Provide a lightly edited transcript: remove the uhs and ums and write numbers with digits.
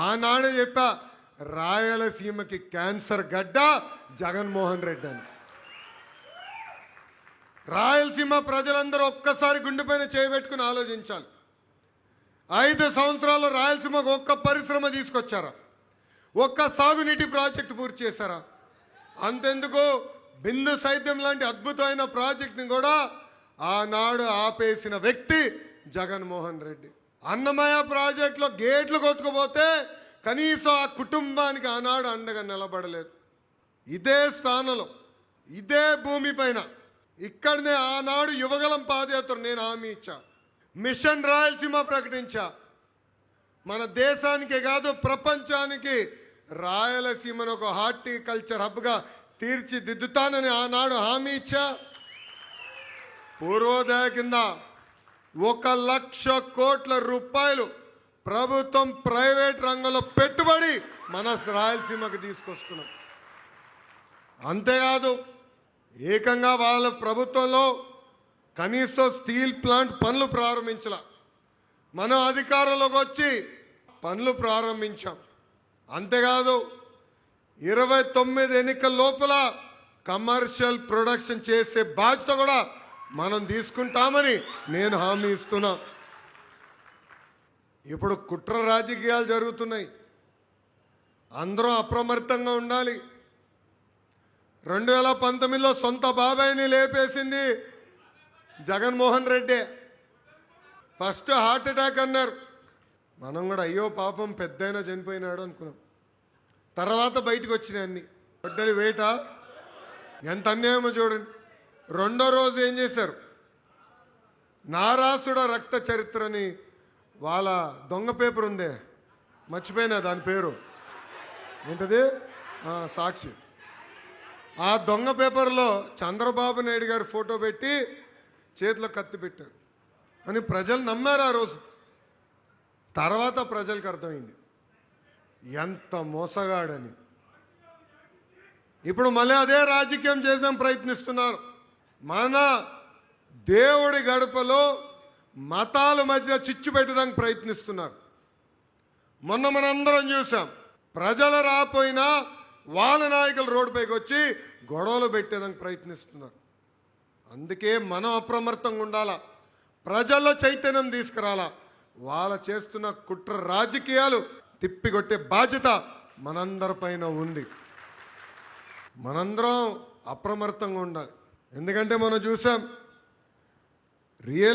ఆనాడు చెప్పా, రాయలసీమకి క్యాన్సర్ గడ్డ జగన్మోహన్ రెడ్డి అని. రాయలసీమ ప్రజలందరూ ఒక్కసారి గుండెపైన చేయబెట్టుకుని ఆలోచించాలి. 5 సంవత్సరాలు రాయలసీమకు ఒక్క పరిశ్రమ తీసుకొచ్చారా? ఒక్క సాగునీటి ప్రాజెక్టు పూర్తి చేశారా? అంతెందుకు, బిందు సైద్యం లాంటి అద్భుతమైన ప్రాజెక్టుని కూడా ఆనాడు ఆపేసిన వ్యక్తి జగన్మోహన్ రెడ్డి. అన్నమయ్య ప్రాజెక్టులో గేట్లు కొట్టుకుపోతే కనీసం ఆ కుటుంబానికి ఆనాడు అండగా నిలబడలేదు. ఇదే స్థానంలో, ఇదే భూమిపైన, ఇక్కడనే ఆనాడు యువగలం పాదయాత్ర నేను హామీ ఇచ్చా, మిషన్ రాయలసీమ ప్రకటించా. మన దేశానికే కాదు ప్రపంచానికి రాయలసీమను ఒక హార్టికల్చర్ హబ్గా తీర్చిదిద్దుతానని ఆనాడు హామీ ఇచ్చా. పూర్వోదయ కింద 1,00,000 కోట్ల రూపాయలు ప్రభుత్వం ప్రైవేట్ రంగంలో పెట్టుబడి మన రాయలసీమకు తీసుకొస్తున్నాం. అంతేకాదు, ఏకంగా వాళ్ళ ప్రభుత్వంలో కనీసం స్టీల్ ప్లాంట్ పనులు ప్రారంభించాల. మనం అధికారంలోకి వచ్చి పనులు ప్రారంభించాం. అంతేకాదు, 29 ఎన్నికల లోపల కమర్షియల్ ప్రొడక్షన్ చేసే బాధ్యత కూడా మనం తీసుకుంటామని నేను హామీ ఇస్తున్నా. ఇప్పుడు కుట్ర రాజకీయాలు జరుగుతున్నాయి, అందరూ అప్రమత్తంగా ఉండాలి. 2019లో సొంత బాబాయిని లేపేసింది Jaganmohan Reddy. First heart attack అన్నారు, మనం కూడా అయ్యో పాపం పెద్దయినా చనిపోయినాడు అనుకున్నాం. తర్వాత బయటకు వచ్చినాయి అన్ని. వడ్డలి వేట ఎంత అన్యాయమో చూడండి. రెండో రోజు ఏం చేశారు, నారాసుడ రక్త చరిత్రని వాళ్ళ దొంగ పేపర్ ఉందే, మర్చిపోయినా దాని పేరు ఏంటది, సాక్షి. ఆ దొంగ పేపర్లో చంద్రబాబు నాయుడు గారి ఫోటో పెట్టి చేతిలో కత్తి పెట్టారు అని ప్రజలు నమ్మారు ఆ రోజు. తర్వాత ప్రజలకు అర్థమైంది ఎంత మోసగాడని. ఇప్పుడు మళ్ళీ అదే రాజకీయం చేద్దాం ప్రయత్నిస్తున్నారు. మన దేవుడి గడపలో మతాల మధ్య చిచ్చు పెట్టడానికి ప్రయత్నిస్తున్నారు. మొన్న మనందరం చూసాం, ప్రజలు రాపోయినా వాళ్ళ నాయకులు రోడ్డుపైకి వచ్చి గొడవలు పెట్టేదానికి ప్రయత్నిస్తున్నారు. అందుకే మనం అప్రమత్తంగా ఉండాలా, ప్రజల్లో చైతన్యం తీసుకురాలా. వాళ్ళ చేస్తున్న కుట్ర రాజకీయాలు తిప్పికొట్టే బాధ్యత మనందరిపైన ఉంది. మనందరం అప్రమత్తంగా ఉండాలి. ఎందుకంటే మనం చూసాం, రియల్